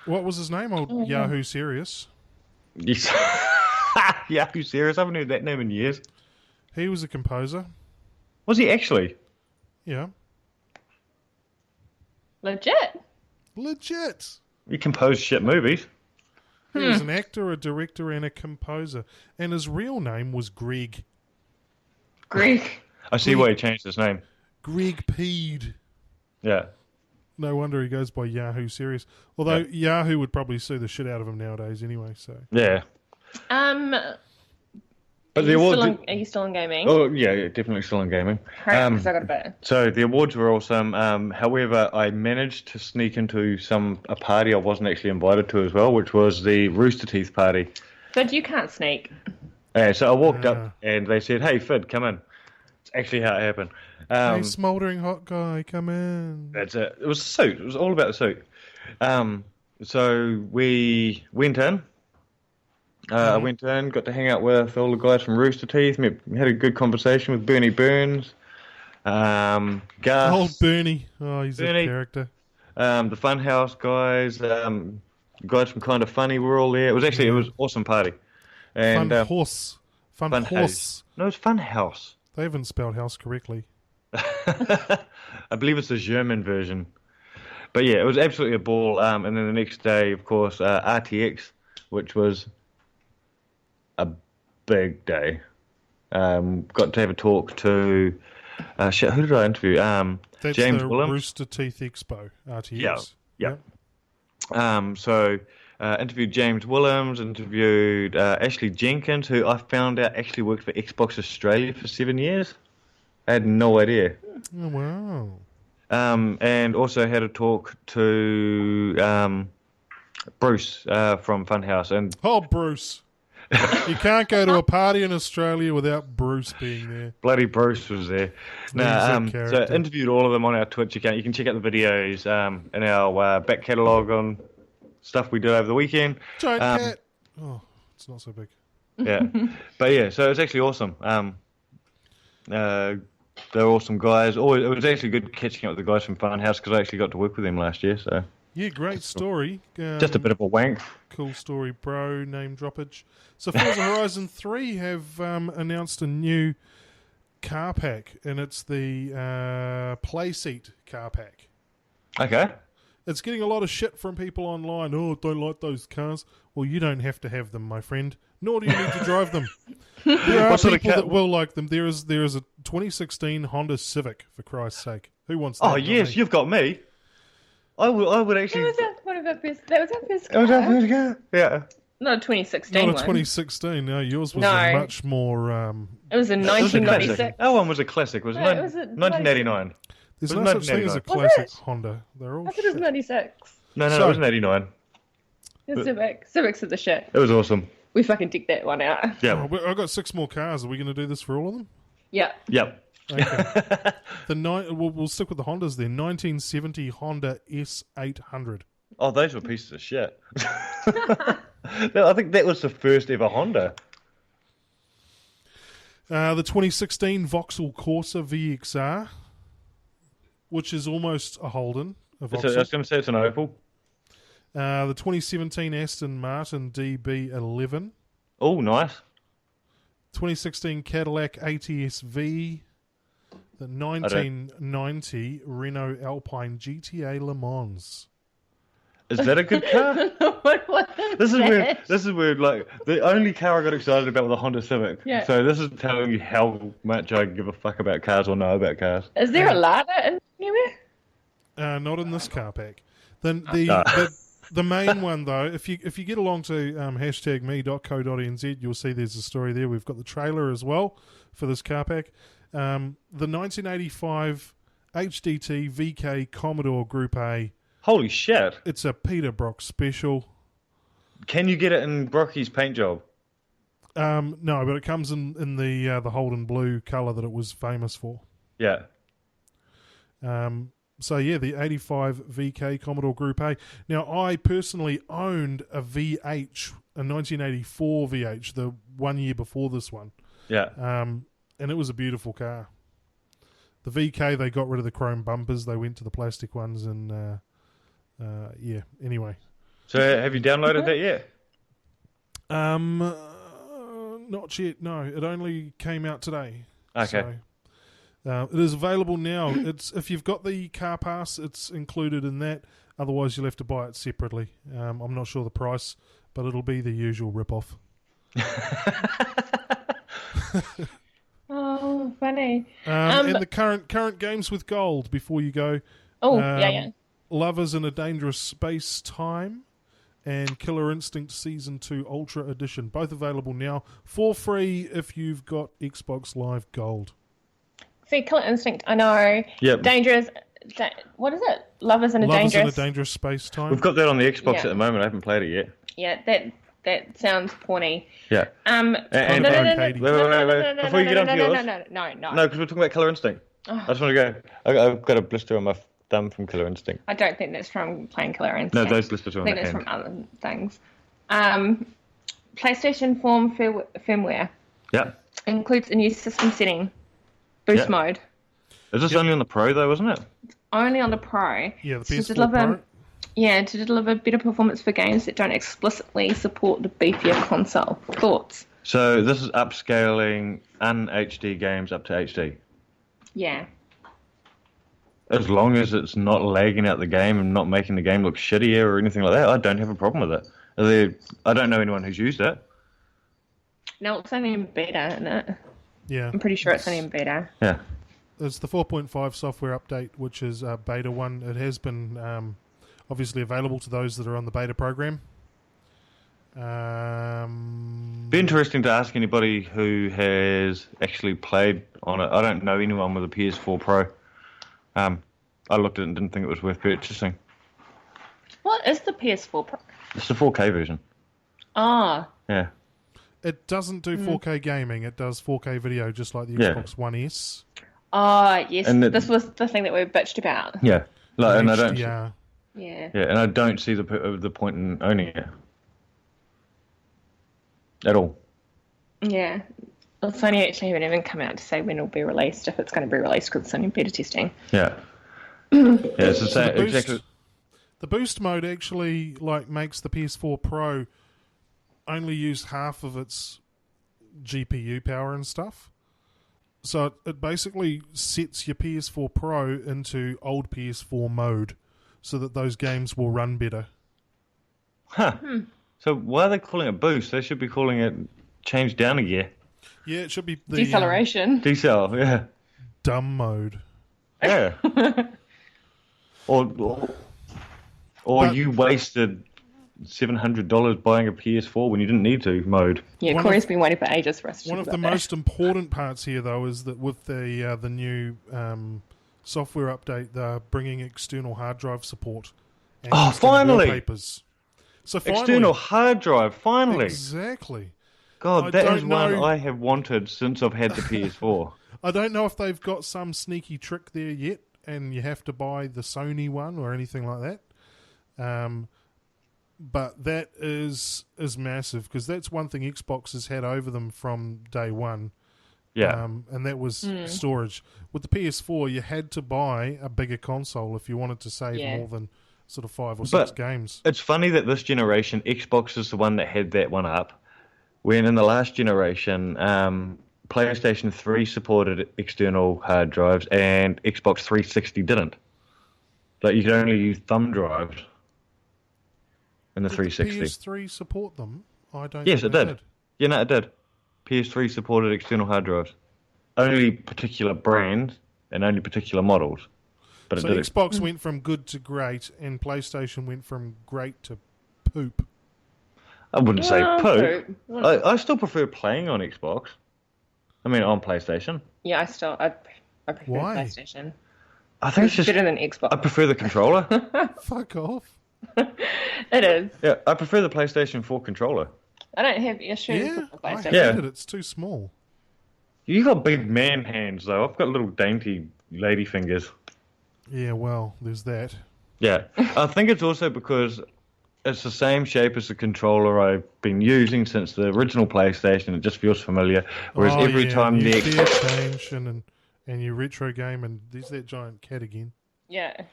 What was his name? Old Yahoo Serious. Yes. Yeah, are you serious? I haven't heard that name in years. He was a composer. Was he actually? Yeah. Legit. He composed shit movies. He was an actor, a director, and a composer. And his real name was Greg. Greek. I see why he changed his name. Greg Peed. Yeah. No wonder he goes by Yahoo Serious. Although Yahoo would probably sue the shit out of him nowadays anyway. So Yeah. But Are you still in gaming? Oh, yeah, definitely still in gaming. Right, because I got a bit. So the awards were awesome. However, I managed to sneak into a party I wasn't actually invited to as well, which was the Rooster Teeth party. But you can't sneak. So I walked up and they said, "Hey, Fid, come in." It's actually how it happened. hey, smouldering hot guy, come in. That's it. It was a suit. It was all about the suit. So we went in. I went in, got to hang out with all the guys from Rooster Teeth. Had a good conversation with Bernie Burns. Gus. Old Bernie. Oh, he's Bernie. a character. The Funhouse guys. Guys from Kind of Funny were all there. It was an awesome party. And, Fun horse. Fun horse. No, it's Funhouse. They haven't spelled house correctly. I believe it's the German version. But yeah, it was absolutely a ball. And then the next day, of course, RTX, which was a big day. Got to have a talk to... who did I interview? That's James the Williams. Rooster Teeth Expo, RTX. Yeah. So interviewed James Williams, interviewed Ashley Jenkins, who I found out actually worked for Xbox Australia for 7 years. I had no idea. Oh, wow. And also had a talk to Bruce from Funhouse. And Bruce. You can't go to a party in Australia without Bruce being there. bloody Bruce was there. So interviewed all of them on our Twitch account. You can check out the videos in our back catalogue on stuff we did over the weekend. Giant cat. Oh, it's not so big. Yeah. But yeah, so it was actually awesome. They're awesome guys. Oh, it was actually good catching up with the guys from Funhouse because I actually got to work with them last year. So yeah, great story. Just a bit of a wank. Cool story, bro. Name droppage. So Forza Horizon 3 have announced a new car pack, and it's the Playseat car pack. Okay. It's getting a lot of shit from people online. Oh, don't like those cars. Well, you don't have to have them, my friend. Nor do you need to drive them. There are people that will like them. There is a 2016 Honda Civic, for Christ's sake. Who wants that? Oh, yes, you've got me. I would actually... That was our first car. That was our first car. Yeah. Not a 2016 Not a 2016. No, yours was much more... It was a 1996. That one was a classic. It was 1989. There's no such thing as a classic Honda. They're all I thought it was 96. No, it was an 89. It's Civic. Civics are the shit. It was awesome. We fucking digged that one out. Yeah. Oh, I've got 6 more cars. Are we going to do this for all of them? Yeah. Yep. Okay. We'll stick with the Hondas then. 1970 Honda S800. Oh, those were pieces of shit. No, I think that was the first ever Honda. The 2016 Vauxhall Corsa VXR, which is almost a Holden. I was going to say it's an Opel. The 2017 Aston Martin DB11. Oh, nice. 2016 Cadillac ATS-V. The 1990 Renault Alpine GTA Le Mans. Is that a good car? This is weird. Like the only car I got excited about was the Honda Civic. Yeah. So this is telling you how much I give a fuck about cars or know about cars. Is there a Lada anywhere? Not in this car pack. The main one though, if you get along to #me.co.nz, you'll see there's a story there. We've got the trailer as well for this car pack. The 1985 HDT VK Commodore Group A. Holy shit! It's a Peter Brock special. Can you get it in Brocky's paint job? No, but it comes in the Holden blue colour that it was famous for. Yeah. So yeah, the 85 VK Commodore Group A. Now, I personally owned a VH, a 1984 VH, the 1 year before this one. Yeah. And it was a beautiful car. The VK, they got rid of the chrome bumpers. They went to the plastic ones, and yeah. Anyway. So have you downloaded that yet? Not yet. No, it only came out today. Okay. So, it is available now. It's if you've got the car pass, it's included in that. Otherwise, you'll have to buy it separately. I'm not sure the price, but it'll be the usual rip-off. Oh, funny. And the current games with gold before you go. Oh, yeah. Lovers in a Dangerous Space Time and Killer Instinct Season 2 Ultra Edition. Both available now for free if you've got Xbox Live Gold. See, Killer Instinct, I know. Yep. Dangerous. What is it? Lovers in a Dangerous Space Time. We've got that on the Xbox at the moment. I haven't played it yet. Yeah, that sounds porny. Yeah. And wait. Before you get on to yours. No, because we're talking about Killer Instinct. Oh. I just want to go. I've got a blister on my thumb from Killer Instinct. I don't think that's from playing Killer Instinct. No, those blisters are on I think that's from other things. PlayStation firmware. Yeah. Includes a new system setting. Boost mode. Is this only on the Pro, though, isn't it? Only on the Pro. Yeah, the PS4 Pro. Yeah, to deliver better performance for games that don't explicitly support the beefier console. Thoughts? So this is upscaling un-HD games up to HD? Yeah. As long as it's not lagging out the game and not making the game look shittier or anything like that, I don't have a problem with it. I don't know anyone who's used it. No, it's only in beta, isn't it? Yeah. I'm pretty sure it's only in beta. Yeah. It's the 4.5 software update, which is beta 1. It has been obviously available to those that are on the beta program. Be interesting to ask anybody who has actually played on it. I don't know anyone with a PS4 Pro. I looked at it and didn't think it was worth purchasing. What is the PS4 Pro? It's the 4K version. Ah. Yeah. It doesn't do 4K gaming. It does 4K video, just like the Xbox One S. Oh, yes. And this was the thing that we bitched about. Yeah. Like, and I don't. Yeah. Yeah, and I don't see the point in owning it at all. Yeah. Well, Sony actually haven't even come out to say when it'll be released, if it's going to be released, because it's only in beta testing. Yeah. Yeah, it's the same. Exactly. The boost mode actually makes the PS4 Pro only use half of its GPU power and stuff. So it basically sets your PS4 Pro into old PS4 mode so that those games will run better. Huh. So why are they calling it boost? They should be calling it change down a gear. Yeah, it should be the deceleration. Decel, yeah. Dumb mode. Yeah. or you wasted $700 buying a PS4 when you didn't need to mode. Yeah, Corey's been waiting for ages for us to One of the most important parts here, though, is that with the new software update, they're bringing external hard drive support. And finally! Wallpapers. So finally, external hard drive, finally. Exactly. God, that is one I have wanted since I've had the PS4. I don't know if they've got some sneaky trick there yet, and you have to buy the Sony one or anything like that. But that is massive, because that's one thing Xbox has had over them from day one. Yeah. And that was storage. With the PS4, you had to buy a bigger console if you wanted to save more than sort of 5 or 6 games. It's funny that this generation, Xbox is the one that had that one up, when in the last generation, PlayStation 3 supported external hard drives and Xbox 360 didn't. Like, you could only use thumb drives in the 360. Did the PS3 support them? I don't Yes, think it did. Yeah, no, it did. PS3 supported external hard drives. Only particular brands and only particular models. But so Xbox went from good to great, and PlayStation went from great to poop. I wouldn't say poop. I still prefer playing on Xbox. I mean, on PlayStation. Yeah, I prefer PlayStation. I think it's just better than Xbox. I prefer the controller. Fuck off. It is. Yeah, I prefer the PlayStation 4 controller. I don't have issues with the PlayStation. I hate it. It's too small. You got big man hands, though. I've got little dainty lady fingers. Yeah, well, there's that. Yeah. I think it's also because it's the same shape as the controller I've been using since the original PlayStation. It just feels familiar. Whereas every time you the fair change and you retro game, and there's that giant cat again. Yeah.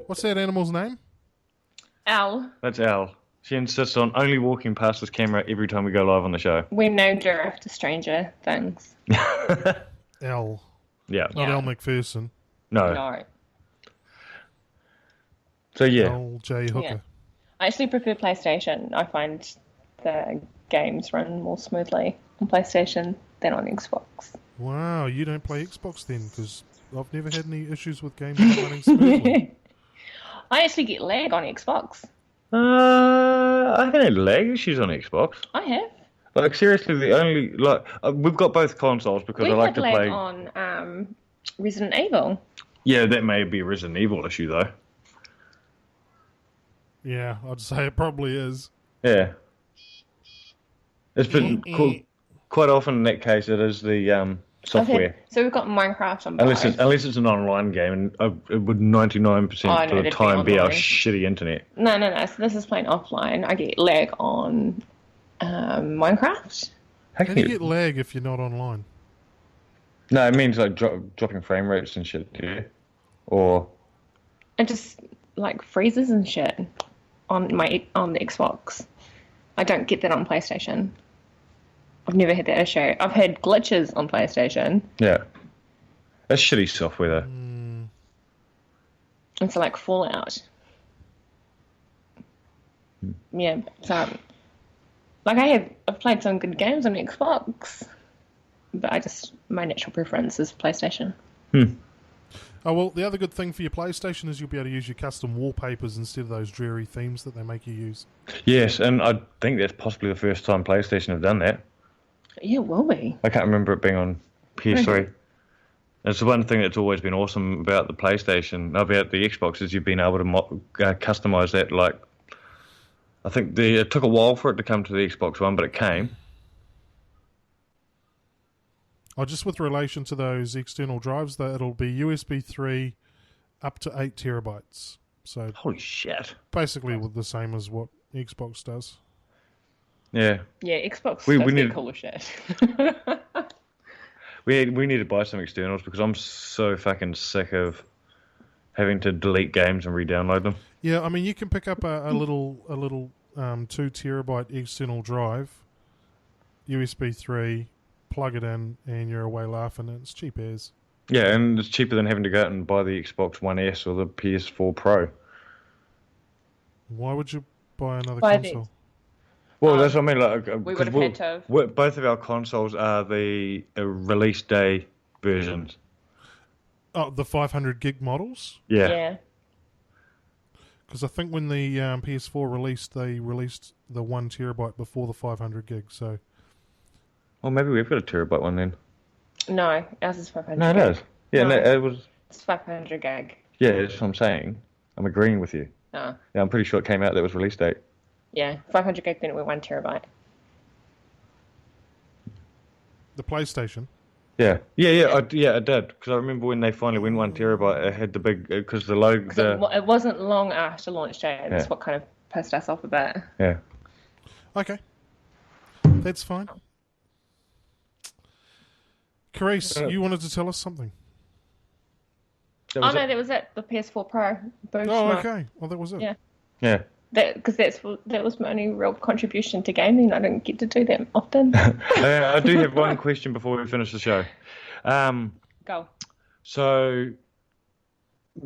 What's that animal's name? Al. That's Al. She insists on only walking past this camera every time we go live on the show. We named her after Stranger Things. Al. Yeah. Not Al McPherson. No. No. So yeah. Al J. Hooker. Yeah. I actually prefer PlayStation. I find the games run more smoothly on PlayStation than on Xbox. Wow, you don't play Xbox then? Because I've never had any issues with games not running smoothly. I actually get lag on Xbox. I haven't had lag issues on Xbox. I have. Like seriously, the only we've got both consoles because I like to lag play on Resident Evil. Yeah, that may be a Resident Evil issue though. Yeah, I'd say it probably is. Yeah, it's been quite often in that case. It is the software. So we've got Minecraft on both. Unless it's an online game, and it would 99% of the time be our shitty internet. No. So this is playing offline. I get lag on Minecraft. How do you get lag if you're not online? No, it means like dropping frame rates and shit. Yeah, or it just like freezes and shit on the Xbox. I don't get that on PlayStation. I've never had that issue. I've had glitches on PlayStation. Yeah. That's shitty software, though. It's like Fallout. Yeah, so... Like, I've played some good games on Xbox, but my natural preference is PlayStation. Oh, well, the other good thing for your PlayStation is you'll be able to use your custom wallpapers instead of those dreary themes that they make you use. Yes, and I think that's possibly the first time PlayStation have done that. Yeah, it will be. I can't remember it being on PS3. It's the one thing that's always been awesome about the PlayStation, about the Xbox, is you've been able to customize that. Like, I think it took a while for it to come to the Xbox One, but it came. Oh, just with relation to those external drives, though, it'll be USB 3 up to 8 terabytes. So holy shit! Basically, with the same as what Xbox does. Yeah, Xbox we does need that cool shit. we need to buy some externals because I'm so fucking sick of having to delete games and re-download them. Yeah, I mean, you can pick up a little 2 terabyte external drive, USB 3, plug it in, and you're away laughing. And it's cheap as. Yeah, and it's cheaper than having to go out and buy the Xbox One S or the PS4 Pro. Why would you buy another console? Well, that's what I mean. Like, we would have had to. Both of our consoles are the release day versions. Oh, the 500 gig models? Yeah. Because I think when the PS4 released, they released the 1 terabyte before the 500 gig. So, well, maybe we've got a terabyte one then. No, ours is 500. No, it is. Yeah, no, it was. It's 500 gig. Yeah, that's what I'm saying. I'm agreeing with you. Oh. Yeah, I'm pretty sure it came out that was release date. Yeah, 500 gig, then it went 1 terabyte. The PlayStation? Yeah, it did. Because I remember when they finally went 1 terabyte, it had the big, because the logo. It wasn't long after launch date, and that's what kind of pissed us off a bit. Yeah. Okay. That's fine. Carice, you wanted to tell us something. No, that was it. The PS4 Pro. Okay. Well, that was it. Yeah. Because that was my only real contribution to gaming. I don't get to do that often. I do have one question before we finish the show. Go. So,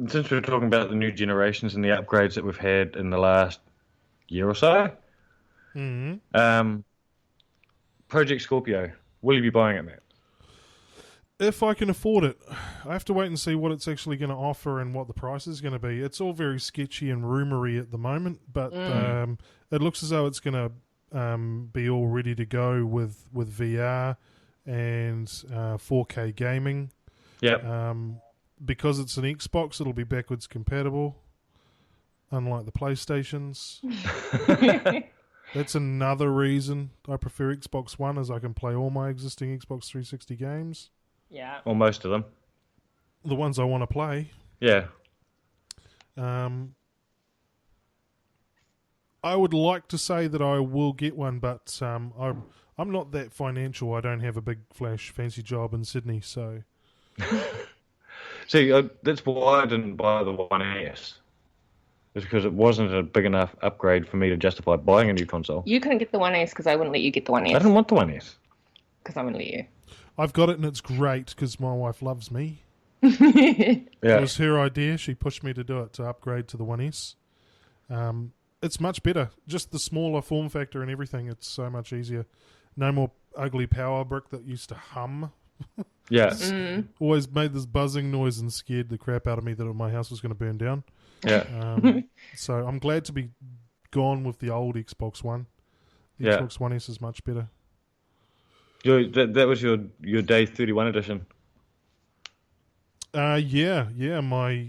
since we're talking about the new generations and the upgrades that we've had in the last year or so, Project Scorpio, will you be buying it, Matt? If I can afford it. I have to wait and see what it's actually going to offer and what the price is going to be. It's all very sketchy and rumory at the moment, but it looks as though it's going to be all ready to go with VR and 4K gaming. Yeah. Because it's an Xbox, it'll be backwards compatible, unlike the PlayStations. That's another reason I prefer Xbox One, as I can play all my existing Xbox 360 games. Yeah. Or most of them. The ones I want to play. Yeah. I would like to say that I will get one, but I'm not that financial. I don't have a big flash fancy job in Sydney, so See, that's why I didn't buy the One S. It's because it wasn't a big enough upgrade for me to justify buying a new console. You couldn't get the One S because I wouldn't let you get the One I S. didn't want the One S. Because I wouldn't let you. I've got it and it's great because my wife loves me. Yeah. It was her idea. She pushed me to do it, to upgrade to the 1S. It's much better. Just the smaller form factor and everything. It's so much easier. No more ugly power brick that used to hum. Yeah. Always made this buzzing noise and scared the crap out of me that my house was going to burn down. Yeah. So I'm glad to be gone with the old Xbox One. The Yeah. Xbox One S is much better. That was your day 31 edition. Yeah. My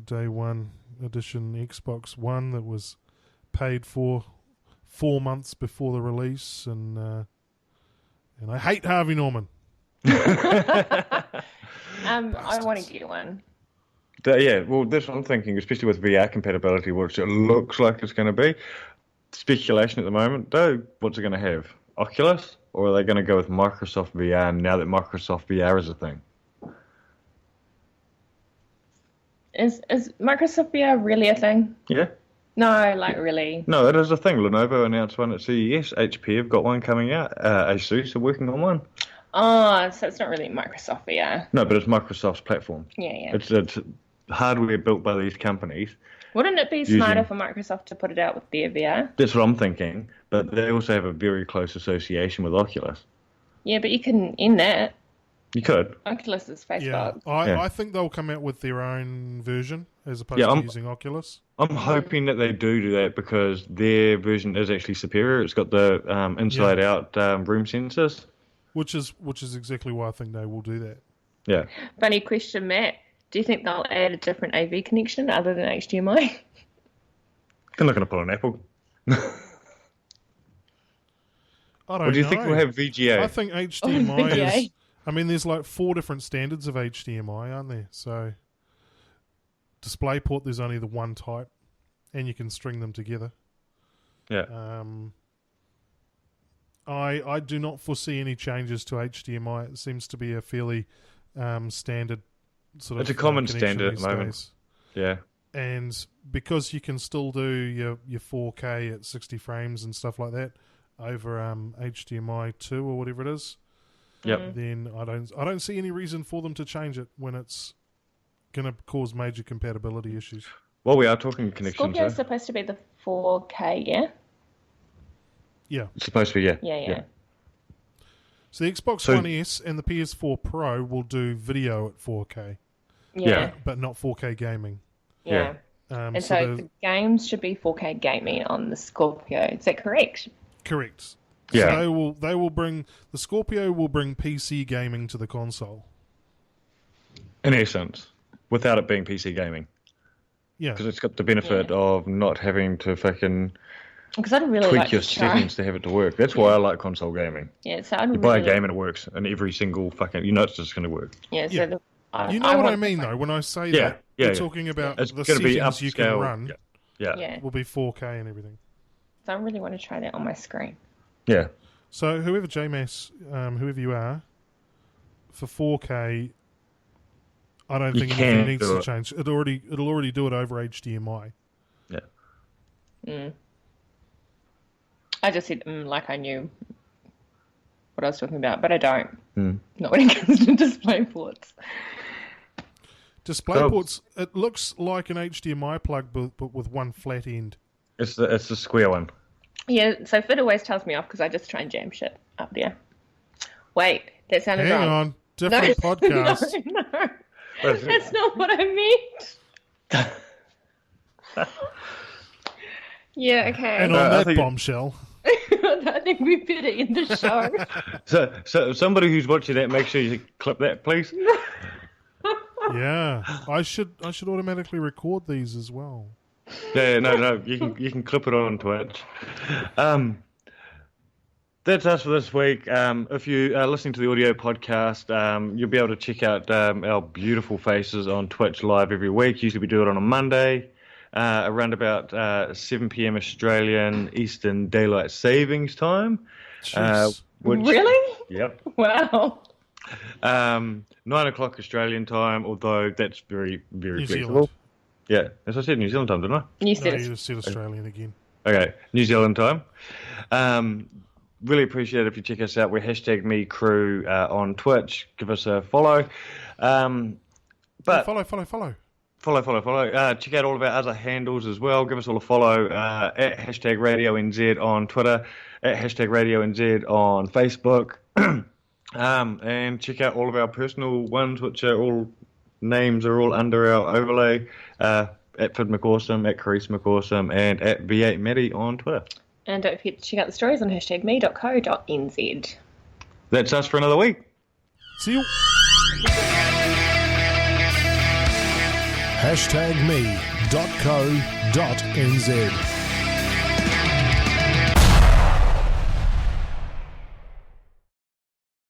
day one edition Xbox One that was paid for 4 months before the release, and I hate Harvey Norman. I want to get one. Yeah, well, that's what I'm thinking, especially with VR compatibility, which it looks like it's going to be. Speculation at the moment, though, what's it going to have? Oculus? Or are they going to go with Microsoft VR now that Microsoft VR is a thing? Is Microsoft VR really a thing? Yeah. No, like really. No, it is a thing. Lenovo announced one at CES. HP have got one coming out. Asus are working on one. Oh, so it's not really Microsoft VR. No, but it's Microsoft's platform. Yeah. It's hardware built by these companies. Wouldn't it be smarter for Microsoft to put it out with their VR? That's what I'm thinking. But they also have a very close association with Oculus. Yeah, but you can end that. You could. Oculus is Facebook. Yeah, Yeah. I think they'll come out with their own version as opposed Yeah, to I'm- using Oculus. I'm hoping that they do that because their version is actually superior. It's got the inside-out room sensors. Which is exactly why I think they will do that. Yeah. Funny question, Matt. Do you think they'll add a different AV connection other than HDMI? They're not going to put on Apple. I don't Or do you know. think we'll have VGA? I think HDMI VGA. is... I mean, there's like 4 different standards of HDMI, aren't there? So, DisplayPort, there's only the one type, and you can string them together. Yeah. I do not foresee any changes to HDMI. It seems to be a fairly standard sort of... It's a common connection standard at these the moment. days. Yeah. And because you can still do your 4K at 60 frames and stuff like that over HDMI 2 or whatever it is, Yep. then I don't see any reason for them to change it when it's going to cause major compatibility issues. Well, we are talking connections, Scorpio is though. supposed to be the 4K, yeah? Yeah. It's supposed to be, yeah. Yeah. So the Xbox So- One S and the PS4 Pro will do video at 4K, Yeah. but not 4K gaming. Yeah. And so the games should be 4K gaming on the Scorpio. Is that correct? Correct. Yeah. So they will bring the Scorpio will bring PC gaming to the console. In essence, without it being PC gaming. Yeah. Because it's got the benefit of not having to fucking Because I'd really tweak like your to try. settings to have it to work. That's why I like console gaming. Yeah, so I'd You really buy a game and it works, and every single fucking... You know it's just going to work. Yeah, so Yeah. the, You know what I want- mean, though, when I say Yeah, that. yeah, We're yeah. talking about It's the going to be settings you can upscale. run Yeah. Yeah. will be 4K and everything. So I really want to try that on my screen. Yeah. So whoever JMass, whoever you are, for 4K, I don't You think can anything needs do to it. change. It'll already do it over HDMI. Yeah. I just said like I knew what I was talking about, but I don't. Mm. Not when it comes to display ports. DisplayPorts, it looks like an HDMI plug, but with one flat end. It's the square one. Yeah, so Fit always tells me off because I just try and jam shit up there. Wait, that sounded Hang wrong. on, different podcast. No, that's not what I meant. Yeah, okay. And on I that think- bombshell, I think we better end the show. So somebody who's watching that, make sure you clip that, please. yeah, I should automatically record these as well. Yeah, no, you can clip it on Twitch. That's us for this week. If you are listening to the audio podcast, you'll be able to check out our beautiful faces on Twitch live every week. Usually we do it on a Monday, around about 7 p.m. Australian Eastern Daylight Savings Time. Really? Yep. Wow. 9 o'clock Australian time, although that's very, very New flexible. Zealand. Yeah, as I said, New Zealand time, didn't I? You No, said you just said Australian again. Okay, New Zealand time. Really appreciate it if you check us out. We're #MeCrew on Twitch. Give us a follow. But Follow. follow. Check out all of our other handles as well. Give us all a follow at #RadioNZ on Twitter, at #RadioNZ on Facebook. And check out all of our personal ones, which are all names are all under our overlay. At Fid McAwesome, at Carice McAwesome, and at V8Matty on Twitter. And don't forget to check out the stories on #me.co.nz. That's us for another week. See you. #me.co.nz